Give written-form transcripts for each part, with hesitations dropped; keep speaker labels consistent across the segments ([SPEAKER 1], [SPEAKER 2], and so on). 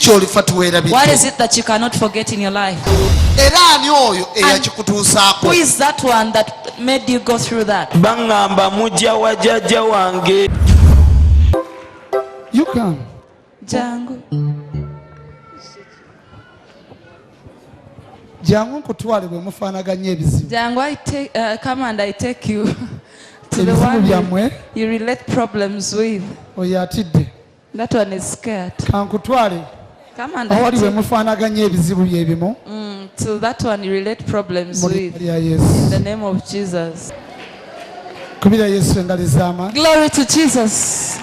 [SPEAKER 1] What is it that you cannot forget in your life? Who is that one that made you go through that?
[SPEAKER 2] You come.
[SPEAKER 1] Jangu.
[SPEAKER 2] Jangu kutwale bwe mufaanaganya ebizibu.
[SPEAKER 1] Jangu, come and I take you to the one you relate problems with.
[SPEAKER 2] Oyo atidde.
[SPEAKER 1] That one is scared.
[SPEAKER 2] Kankutwale.
[SPEAKER 1] Come and I
[SPEAKER 2] take you
[SPEAKER 1] to that one you relate problems with. In the name of Jesus. Glory to Jesus.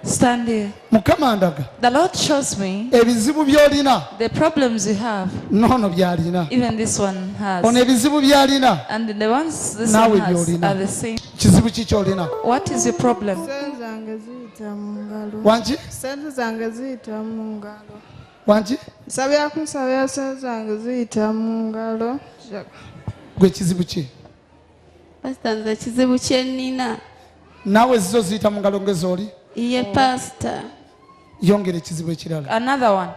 [SPEAKER 1] Stand here. The Lord shows me the problems you have. Even this one has. And the ones this one has are the same. What is your problem?
[SPEAKER 3] Ye pastor.
[SPEAKER 1] Another one.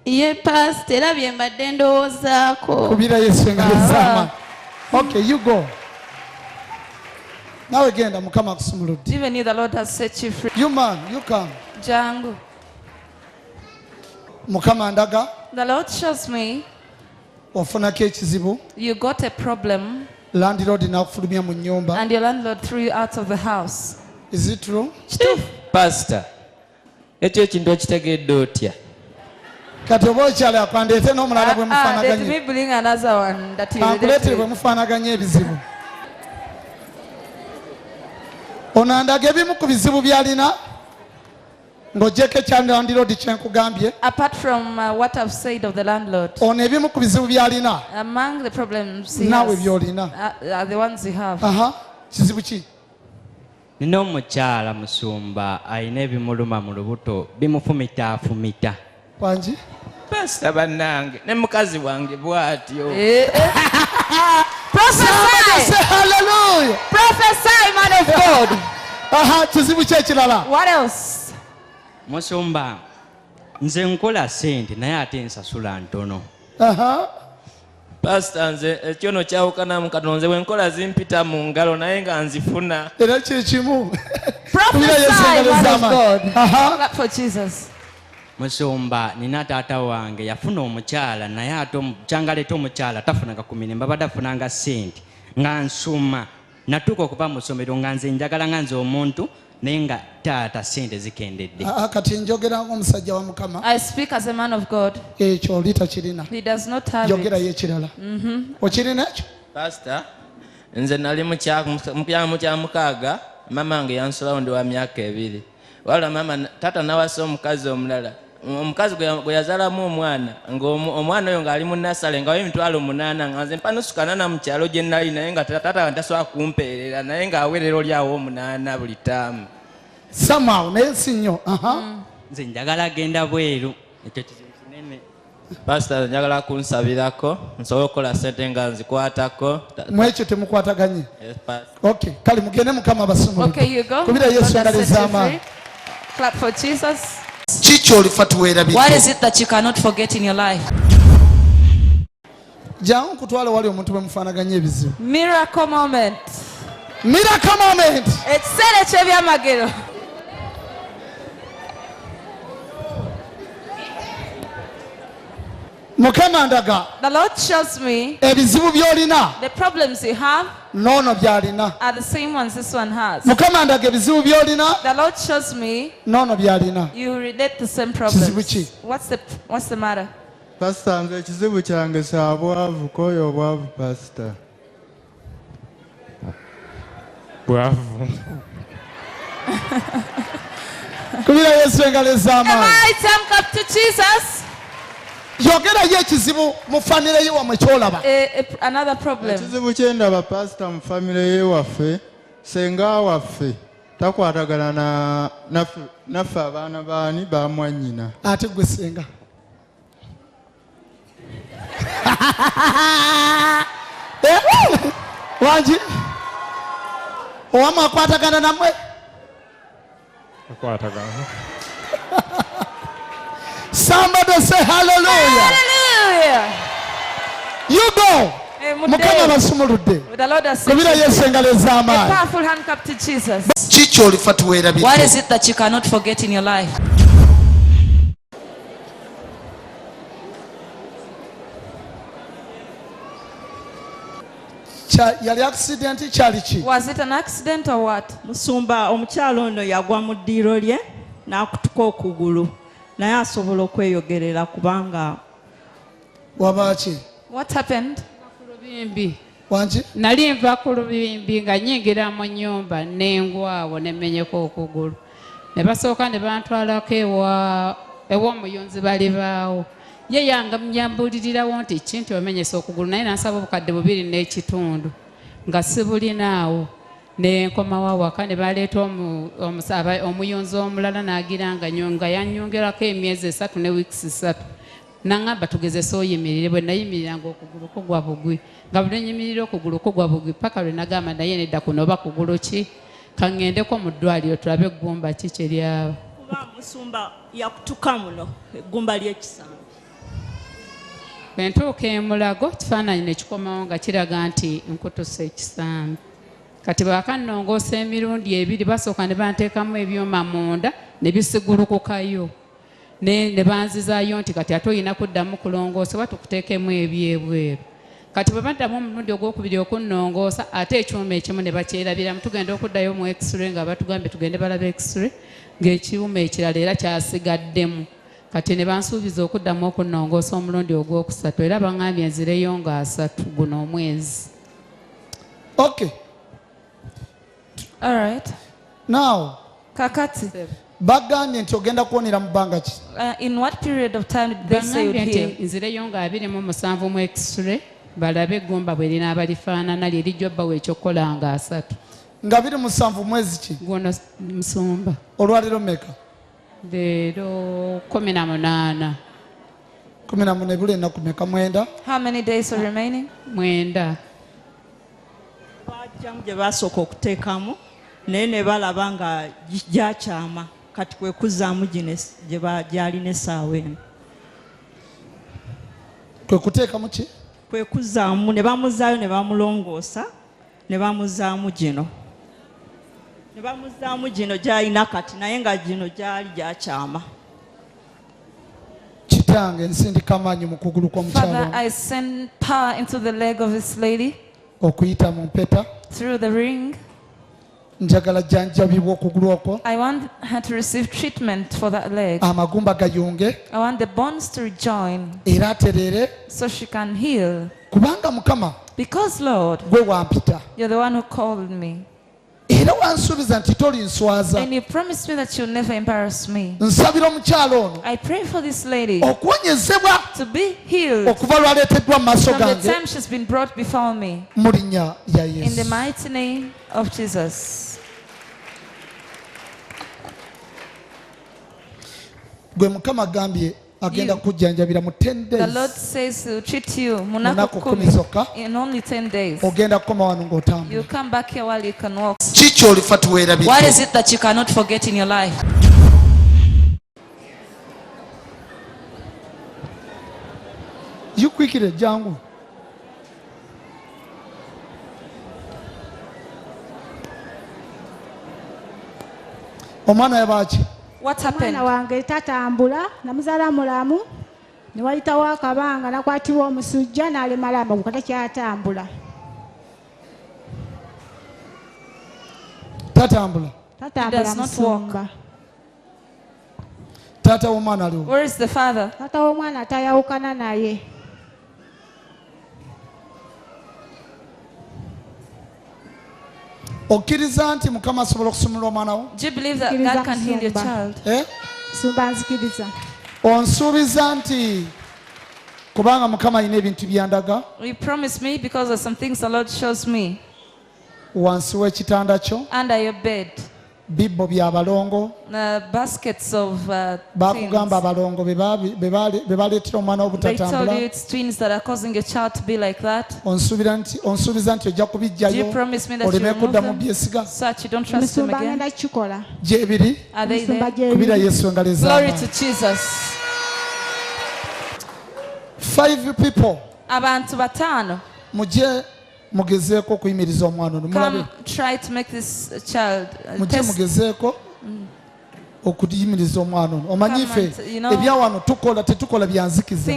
[SPEAKER 3] Ye pastor,
[SPEAKER 2] okay, you go. Now again, I'm coming to
[SPEAKER 1] even if the Lord has set you free.
[SPEAKER 2] You man, you come.
[SPEAKER 1] Jangu. The Lord shows me you got a problem and your landlord threw you out of the house.
[SPEAKER 2] Is it true?
[SPEAKER 4] Pastor, let me
[SPEAKER 1] bring another one that you apart from what I've said of the landlord, among the problems he has, are the ones he have.
[SPEAKER 4] Nino mukyala musumba ayina ebimuluma mu lubuto bimufumita.
[SPEAKER 2] Wanji?
[SPEAKER 4] Pastor bannange ne mukazi wange bw'atyo.
[SPEAKER 1] Prophesy!
[SPEAKER 2] Hallelujah!
[SPEAKER 1] Prophesy, man of God! What else?
[SPEAKER 4] Musumba nze nkola sente naye ate nsasula ntono.
[SPEAKER 5] Pastor nze ekyono kyawukana mu katono nze bwenkola zimpita mu ngalo naye nga nzifuna.
[SPEAKER 2] Era kyekimu.
[SPEAKER 1] Prophesy, man of God. Clap for Jesus.
[SPEAKER 4] Musumba nina taata wange yafuna omukyala naye ate kyangaleeta omukyala tafunanga ku mirembe abadde afunanga sente nga nsuma natuuka okuva mu ssomero nga nze njagala nga nze omuntu naye nga taata sente zikendedde.
[SPEAKER 2] Kati njogera ng'omusajja wa Mukama.
[SPEAKER 1] I speak as a man of God.
[SPEAKER 2] Ekyo oli takirina.
[SPEAKER 1] He does not have
[SPEAKER 2] njogerayo ekirala. Okirina ekyo?
[SPEAKER 5] Pastor, nze nali mu kya mukaaga mama wange yansulawo ndi wa myaka 2. Wala mama tata nawasa omukazi omulala. Omukazi gwe yazaalamu omwana ng'omwana oyo ng'ali mu nasale nga w'emitwalo 8 nga nze mpanusukana na mu kyalo gye nali naye nga tata tasobola kumpeerera naye ng'aweerera oli awo 8 buli taamu.
[SPEAKER 2] Somehow naye si nnyo.
[SPEAKER 4] Nze njagala agenda bweru ekyo kizibu kinene.
[SPEAKER 5] Pastor njagala kunsabirako nsobole okukola sente nga nzikwatako.
[SPEAKER 2] Mu ekyo temukwataganye?
[SPEAKER 5] Yes, Pastor.
[SPEAKER 2] Okay, kale mugende Mukama abasumulule.
[SPEAKER 1] Okay, you go.
[SPEAKER 2] Kubira Yesu ngaliza amaanyi.
[SPEAKER 1] Clap for Jesus.
[SPEAKER 2] What
[SPEAKER 1] is it that you cannot forget in your life?
[SPEAKER 2] Jangu kutwala wali omuntu bwe mufaanaganya ebizibu.
[SPEAKER 1] Miracle moment.
[SPEAKER 2] Miracle moment.
[SPEAKER 1] Ekiseera eky'ebyamagero.
[SPEAKER 2] Mukama ndaga.
[SPEAKER 1] The Lord shows me
[SPEAKER 2] ebizibu by'olina.
[SPEAKER 1] The problems you have
[SPEAKER 2] noono by'alina.
[SPEAKER 1] Are the same ones this one has.
[SPEAKER 2] Mukama ndaga ebizibu by'olina.
[SPEAKER 1] The Lord shows me
[SPEAKER 2] noono by'alina.
[SPEAKER 1] You relate the same problems.
[SPEAKER 2] Kizibu ki?
[SPEAKER 1] What's the matter?
[SPEAKER 6] Pastor, nze ekizibu kyange kya bwavu koyo obwavu pastor. Bwavu.
[SPEAKER 2] Kubira Yesu engalo ez'amaanyi.
[SPEAKER 1] Right, come up to Jesus.
[SPEAKER 2] Yogera ye kizibu mu family ye wamwe kyolaba.
[SPEAKER 1] Another problem.
[SPEAKER 6] Kizibu kyendaba pastor mu family ye waffe senga waffe takwatagana naffe abaana baani bamwanyina
[SPEAKER 1] ate gwe senga wangi owamu akwatagana namwe
[SPEAKER 7] akwatagana
[SPEAKER 1] somebody say hallelujah.
[SPEAKER 3] Hallelujah.
[SPEAKER 1] You go. Mukama basumuludde kubira Yesu engalo ez'amaanyi.
[SPEAKER 3] Powerful hand cup to Jesus.
[SPEAKER 2] Kiki olifa tuweerabye?
[SPEAKER 3] What is it that you cannot forget in your life?
[SPEAKER 1] Yali accident kyali ki?
[SPEAKER 3] Was it an accident or what?
[SPEAKER 8] Musumba omukyalo ono yagwa mu ddiiro lye n'akutuka okugulu naye asobola okweyogerera kubanga
[SPEAKER 1] Wabaki?
[SPEAKER 3] What happened?
[SPEAKER 1] Wangi?
[SPEAKER 9] Nali nva ku lubimbi nga nyingira mu nnyumba n'engwawo n'emmenyeko okugulu. Ne basooka ne bantwalako ew'omuyunzi bali baawo. Ye yanga mnyambulirirawo nti kintu omenyesa okugulu naye n'asaba obukadde 2.5 nga sibulinaawo. Ne nkomawo awaka ne baleeta omuyunzi omulala n'agira nga yannyongerako emyezi 3 ne wiiki 3. Nangamba tugezese oyimirire bwe nayimiriranga okugulu kugwa bugwi nga bwe nyimirira okugulu kugwa bugwi paka lwe nagamba naye nedda kuno oba kugulu ki kaŋŋendeko mu ddwaliro tulabe eggumba ki kye lyaba.
[SPEAKER 8] kuba musumba yakutuka muno eggumba ly'ekisambi.
[SPEAKER 9] Bwe ntuuka e Mulago kifaananyi ne kikomawo nga kiraga nti nkutuse ekisambi. Kati baakannongoosa emirundi 2 basooka ne banteekamu ebyuma munda ne bisigulukukayo. Ne banzizaayo nti kati ate oyina kuddamu kulongoosebwa tukuteekemu ebyebweru. Kati bwe baddamu omulundi ogwokubiri okunnongoosa ate ekyuma ekimu ne bakyerabiramu tugenda okuddayo mu x-ray nga batugambye tugende balaba x-ray ng'ekyuma ekirala era kyasigaddemu. Kati ne bansuubiza okuddamu okunnongoosa omulundi ogwokusatu era baŋŋambye nzireyo nga 3 guno omwezi.
[SPEAKER 1] Okay.
[SPEAKER 3] All right.
[SPEAKER 1] Now.
[SPEAKER 3] Kakati.
[SPEAKER 1] Bagambye nti ogenda kuwonera mu bbanga ki?
[SPEAKER 3] In what period of time did they say you'd heal?
[SPEAKER 9] Nzireyo nga 27 mu x-ray balabe eggumba bwe linaaba lifaanana lye lijja obbawo ekyokukola nga 3.
[SPEAKER 1] Nga 27 mwezi ki?
[SPEAKER 9] Guno Musumba.
[SPEAKER 1] Olwaleero mmeka?
[SPEAKER 9] Leero 18.
[SPEAKER 1] 14 ebula ennaku mmeka? 9.
[SPEAKER 3] How many days are remaining?
[SPEAKER 9] 9.
[SPEAKER 8] Bajjamu gye basooka okuteekamu naye ne balaba nga gyakyama kati kwe kuzzaamu gino gyalina essaawa eno.
[SPEAKER 1] Kwe kuteekamu ki?
[SPEAKER 8] Kwe kuzzaamu ne bamuzzaayo ne bamulongoosa ne bamuzzaamu gino. Ne bamuzzaamu gino gyalina kati naye nga gino gyali gyakyama.
[SPEAKER 1] Kitange nsindika amaanyi mu kugulu kw'omukyalo.
[SPEAKER 3] Father, I send power into the leg of this lady.
[SPEAKER 1] Okuyita mu mpeta.
[SPEAKER 3] Through the ring.
[SPEAKER 1] Njagala jjanjabibwa okugulu okwo.
[SPEAKER 3] I want her to receive treatment for that leg.
[SPEAKER 1] Amagumba gayunge.
[SPEAKER 3] I want the bones to rejoin.
[SPEAKER 1] Era aterere.
[SPEAKER 3] So she can heal.
[SPEAKER 1] Kubanga Mukama.
[SPEAKER 3] Because Lord.
[SPEAKER 1] Gwe wampita.
[SPEAKER 3] You're the one who called me.
[SPEAKER 1] Era wansuubiza nti tolinswaza.
[SPEAKER 3] And you promised me that you'll never embarrass me.
[SPEAKER 1] Nsabira omukyalo ono.
[SPEAKER 3] I pray for this lady.
[SPEAKER 1] Okuwonyezebwa.
[SPEAKER 3] To be healed.
[SPEAKER 1] Okuva lwaleeteddwa mu maaso gange.
[SPEAKER 3] From the time she's been brought before me.
[SPEAKER 1] Mu linnya lya Yesu.
[SPEAKER 3] In the mighty name of Jesus.
[SPEAKER 1] Gwe Mukama agambye agenda kujjanjabira mu 10 days.
[SPEAKER 3] The Lord says to treat you
[SPEAKER 1] munaku 10
[SPEAKER 3] in only 10 days.
[SPEAKER 1] Ogenda kukoma wano ng'otambula.
[SPEAKER 3] You come back here while you can walk.
[SPEAKER 2] Kiki olifa tuweerabye?
[SPEAKER 3] What is it that you cannot forget in your life?
[SPEAKER 1] Yukwikire jangu. Omwana yabaki?
[SPEAKER 3] What happened?
[SPEAKER 10] Mwana wange tatambula namuzaala mulamu ne wayitawo akabanga nakwatibwa omusujja n'alemala amagulu takyatambula.
[SPEAKER 1] Tatambula.
[SPEAKER 3] Does not walk.
[SPEAKER 1] Tata w'omwana aliwo?
[SPEAKER 3] Where is the father?
[SPEAKER 10] Tata w'omwana tayawukana naye.
[SPEAKER 1] Okkiriza nti Mukama asobola okusumulula omwana wo?
[SPEAKER 3] Do you believe that God can heal your child?
[SPEAKER 10] Sumba nzikiriza.
[SPEAKER 1] Onsuubiza nti kubanga Mukama alina ebintu byandaga?
[SPEAKER 3] You promise me because of some things the Lord shows me.
[SPEAKER 1] Wansi w'ekitanda kyo?
[SPEAKER 3] Under your bed.
[SPEAKER 1] bibbo byabalongo
[SPEAKER 3] baskets of
[SPEAKER 1] bakugamba abalongo bebaleetera omwana obutatambula onsuubiza nti ojja kubijjayo oleme kuddamu byesiga gyebiri kubira yesu engalo ez'amaanyi 5 people
[SPEAKER 3] abantu bataano
[SPEAKER 1] mujje mugezeeko okuyimiriza omwana ono mulabe mujje mugezeeko okuyimiriza omwana ono omanyi ffe ebyawano tetukola byanzikiza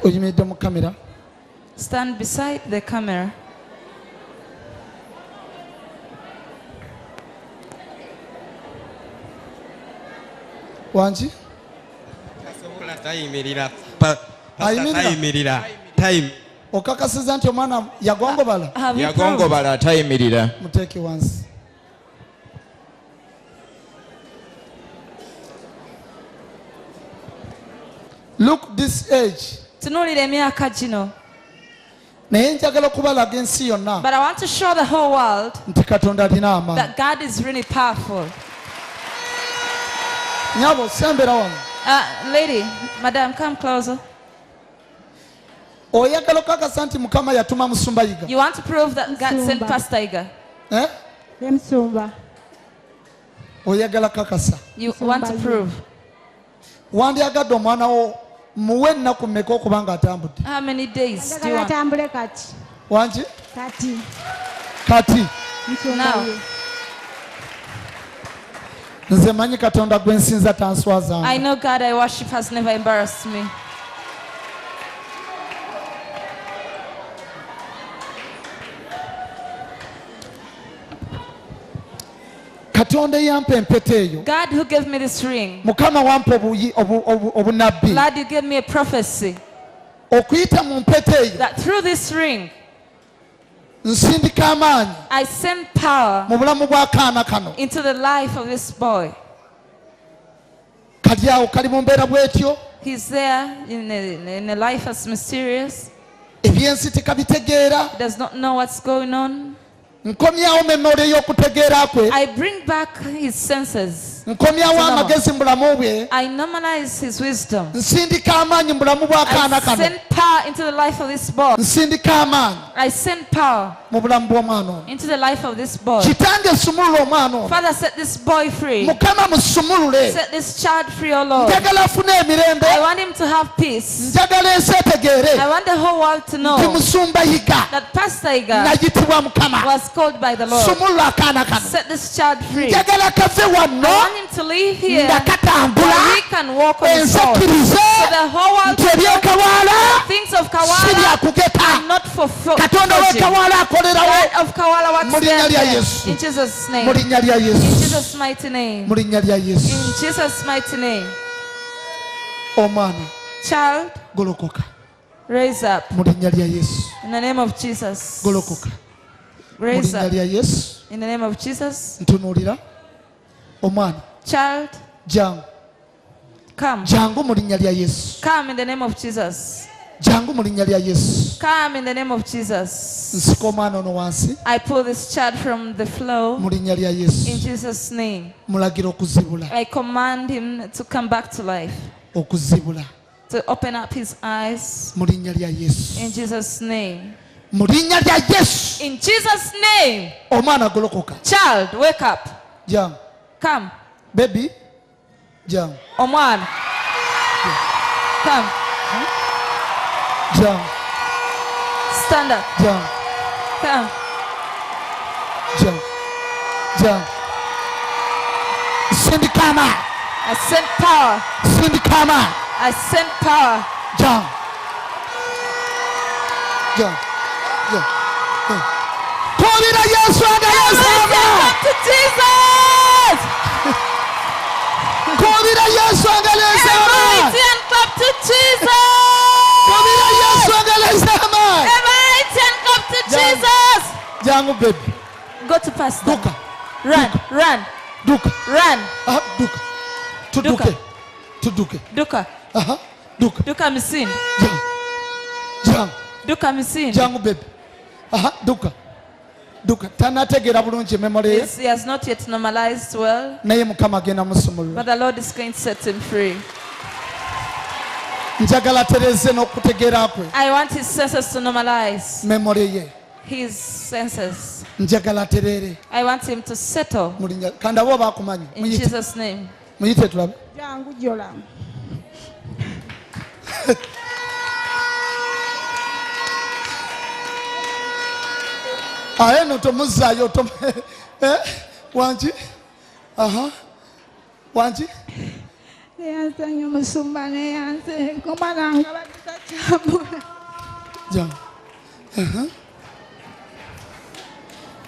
[SPEAKER 1] oyimiridde mu kamera.
[SPEAKER 3] Stand beside the camera.
[SPEAKER 1] Wanji?
[SPEAKER 7] Tayimirira. Time.
[SPEAKER 1] Okakasiza nti omwana yagongobala?
[SPEAKER 7] Yagongobala tayimirira.
[SPEAKER 1] Muteeke wansi. Look this age.
[SPEAKER 3] Tunuulira emyaka gino.
[SPEAKER 1] Naye njagala okubalaga ensi yonna.
[SPEAKER 3] But I want to show the whole world
[SPEAKER 1] nti Katonda alina amaanyi.
[SPEAKER 3] that God is really powerful.
[SPEAKER 1] Nyabo sembera wano.
[SPEAKER 3] Lady, madam, come closer.
[SPEAKER 1] Oyagala okakasa nti Mukama yatuma Musumba Yiga.
[SPEAKER 3] You want to prove that God sent Pastor Yiga?
[SPEAKER 10] Musumba.
[SPEAKER 1] Oyagala kakasa.
[SPEAKER 3] You want to prove?
[SPEAKER 1] Wandyagadde omwana wo muwe ennaku mmeka okuba nga atambudde?
[SPEAKER 3] How many days do you want?
[SPEAKER 10] Atambule kati.
[SPEAKER 1] Wangi?
[SPEAKER 10] Kati.
[SPEAKER 3] Now.
[SPEAKER 1] Nze manyi Katonda gwe nsinza tanswazanga.
[SPEAKER 3] I know God I worship has never embarrassed me.
[SPEAKER 1] Katonda yampa empeta eyo.
[SPEAKER 3] God who gave me this ring.
[SPEAKER 1] Mukama wampa obunabbi.
[SPEAKER 3] God you gave me a prophecy.
[SPEAKER 1] Okuyita mu mpeta eyo.
[SPEAKER 3] That through this ring
[SPEAKER 1] nsindika amaanyi.
[SPEAKER 3] I send power
[SPEAKER 1] mu bulamu bw'akaana kano.
[SPEAKER 3] into the life of this boy.
[SPEAKER 1] Kali awo kali mu mbeera bw'etyo.
[SPEAKER 3] He's there in a life as mysterious.
[SPEAKER 1] Ebyensi tekabitegeera.
[SPEAKER 3] He does not know what's going on.
[SPEAKER 1] Nkomyawo memory y'okutegeera kwe.
[SPEAKER 3] I bring back his senses.
[SPEAKER 1] Nkomyawo amagezi mu bulamu bwe.
[SPEAKER 3] I normalize his wisdom.
[SPEAKER 1] Nsindika amaanyi mu bulamu bw'akaana kano.
[SPEAKER 3] I send power into the life of this boy.
[SPEAKER 1] Nsindika amaanyi.
[SPEAKER 3] I send power
[SPEAKER 1] mu bulamu bw'omwana ono.
[SPEAKER 3] into the life of this boy.
[SPEAKER 1] Kitange sumulula omwana ono.
[SPEAKER 3] Father, set this boy free.
[SPEAKER 1] Mukama musumulule.
[SPEAKER 3] Set this child free, O Lord.
[SPEAKER 1] Njagala afune emirembe.
[SPEAKER 3] I want him to have peace.
[SPEAKER 1] Njagala ensi etegeere.
[SPEAKER 3] I want the whole world to know
[SPEAKER 1] nti Musumba Yiga
[SPEAKER 3] that Pastor Yiga
[SPEAKER 1] nayitibwa Mukama.
[SPEAKER 3] was called by the Lord.
[SPEAKER 1] Sumulula akaana kano.
[SPEAKER 3] Set this child free.
[SPEAKER 1] Njagala kave wano.
[SPEAKER 3] I want him to leave here
[SPEAKER 1] nga katambula.
[SPEAKER 3] so he can walk on his own.
[SPEAKER 1] Ensakirize.
[SPEAKER 3] So the whole world
[SPEAKER 1] nti eby'ekawala.
[SPEAKER 3] things of
[SPEAKER 1] si
[SPEAKER 3] Kawala
[SPEAKER 1] byakugeta.
[SPEAKER 3] are not for
[SPEAKER 1] Katonda w'ekawala akolerawo.
[SPEAKER 3] God of Kawala works
[SPEAKER 1] mu linnya lya
[SPEAKER 3] there.
[SPEAKER 1] Yesu.
[SPEAKER 3] In Jesus' name.
[SPEAKER 1] mu linnya lya
[SPEAKER 3] In
[SPEAKER 1] Yesu.
[SPEAKER 3] Jesus' mighty name.
[SPEAKER 1] mu linnya lya Yesu.
[SPEAKER 3] In Jesus' mighty name.
[SPEAKER 1] Omwana
[SPEAKER 3] Child,
[SPEAKER 1] golokoka.
[SPEAKER 3] raise up.
[SPEAKER 1] mu linnya lya Yesu.
[SPEAKER 3] In the name of Jesus.
[SPEAKER 1] Golokoka. mu
[SPEAKER 3] Raise
[SPEAKER 1] linnya
[SPEAKER 3] up.
[SPEAKER 1] lya Yesu.
[SPEAKER 3] In the name of Jesus.
[SPEAKER 1] Ntunuulira. Omwana
[SPEAKER 3] Child,
[SPEAKER 1] jangu.
[SPEAKER 3] come.
[SPEAKER 1] Jangu mu linnya lya Yesu.
[SPEAKER 3] Come in the name of Jesus.
[SPEAKER 1] Jangu mu linnya lya Yesu.
[SPEAKER 3] Come in the name of Jesus.
[SPEAKER 1] Nsika omwana ono wansi.
[SPEAKER 3] I pull this child from the flow.
[SPEAKER 1] mu linnya lya
[SPEAKER 3] In
[SPEAKER 1] Yesu.
[SPEAKER 3] Jesus' name.
[SPEAKER 1] Mulagira okuzibula.
[SPEAKER 3] I command him to come back to life.
[SPEAKER 1] okuzibula.
[SPEAKER 3] To open up his eyes.
[SPEAKER 1] mu linnya lya Yesu.
[SPEAKER 3] In Jesus' name.
[SPEAKER 1] mu linnya lya Yesu.
[SPEAKER 3] In Jesus' name.
[SPEAKER 1] Omwana golokoka.
[SPEAKER 3] Child, wake up.
[SPEAKER 1] Jangu.
[SPEAKER 3] Come.
[SPEAKER 1] Baby. Jangu.
[SPEAKER 3] Omwana. Come.
[SPEAKER 1] Jangu.
[SPEAKER 3] Stand up.
[SPEAKER 1] Jangu.
[SPEAKER 3] Come.
[SPEAKER 1] Jangu. Jangu. Sindikama.
[SPEAKER 3] I sent power.
[SPEAKER 1] Sindikama.
[SPEAKER 3] I sent power.
[SPEAKER 1] Jangu. Jangu. Jangu. Kovira Yesu agalezama.
[SPEAKER 3] To Jesus.
[SPEAKER 1] Kovira Yesu agalezama.
[SPEAKER 3] Mighty and clap to Jesus.
[SPEAKER 1] Kovira Yesu agalezama.
[SPEAKER 3] Mighty and clap to Jesus.
[SPEAKER 1] Jangu baby.
[SPEAKER 3] Go to Pastor.
[SPEAKER 1] Duka.
[SPEAKER 3] Run, run.
[SPEAKER 1] duka.
[SPEAKER 3] Run.
[SPEAKER 1] Duka. Tuduke. Tuduke.
[SPEAKER 3] Duka.
[SPEAKER 1] Duka.
[SPEAKER 3] Duka misini.
[SPEAKER 1] Jangu.
[SPEAKER 3] Duka misini.
[SPEAKER 1] Jangu baby. Duka. Duka. Tanategera bulungi memory.
[SPEAKER 3] He has not yet normalized well.
[SPEAKER 1] Naye Mukama agenda musumulula.
[SPEAKER 3] But the Lord is going to set him free.
[SPEAKER 1] Njagala tereze n'okutegeera kwe.
[SPEAKER 3] I want his senses to normalize.
[SPEAKER 1] Memory ye.
[SPEAKER 3] His senses.
[SPEAKER 1] Njagala terere.
[SPEAKER 3] I want him to settle.
[SPEAKER 1] Kanda bo bakumanyi.
[SPEAKER 3] In Jesus' name.
[SPEAKER 1] Muyite tulabe.
[SPEAKER 10] Jangu jola.
[SPEAKER 1] Eno tomuzaayo Wanji. Wanji.
[SPEAKER 10] Neyanze musumba neyanze komananga bakitachambula.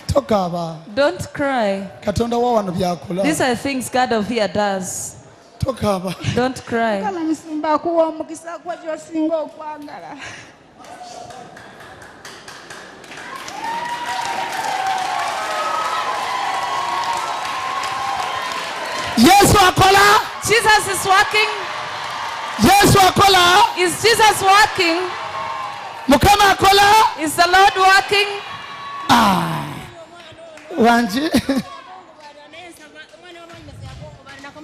[SPEAKER 1] Tokaba.
[SPEAKER 3] Don't cry.
[SPEAKER 1] Katonda wa wano byakola.
[SPEAKER 3] These are things God of here does.
[SPEAKER 1] Tokaba.
[SPEAKER 3] Don't cry.
[SPEAKER 10] Kama musumba kuwa omukisa kwa kyosinga okwagala.
[SPEAKER 1] Yesu akola.
[SPEAKER 3] Jesus is working.
[SPEAKER 1] Yesu akola.
[SPEAKER 3] Is Jesus working?
[SPEAKER 1] Mukama akola.
[SPEAKER 3] Is the Lord working?
[SPEAKER 1] Wanji.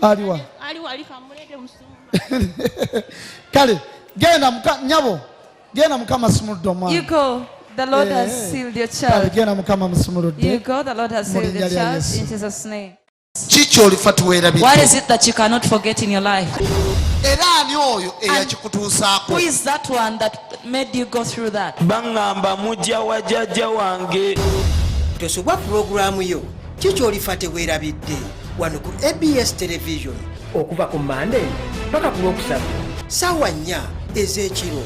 [SPEAKER 1] Aliwa. Kale, genda nyabo. Genda Mukama sumuludde omwana.
[SPEAKER 3] You go. The Lord has sealed your child.
[SPEAKER 1] Genda Mukama musumuludde.
[SPEAKER 3] You go. The Lord has sealed your child in Jesus' name. What is it that you cannot forget in your life? Who is that one that made you go through that?
[SPEAKER 11] Tosobwa programu yo kikyolifa teweerabidde wano ku ABS television okuva ku Monday paka ku Lwokusatu ssaawa 4 ez'ekiro.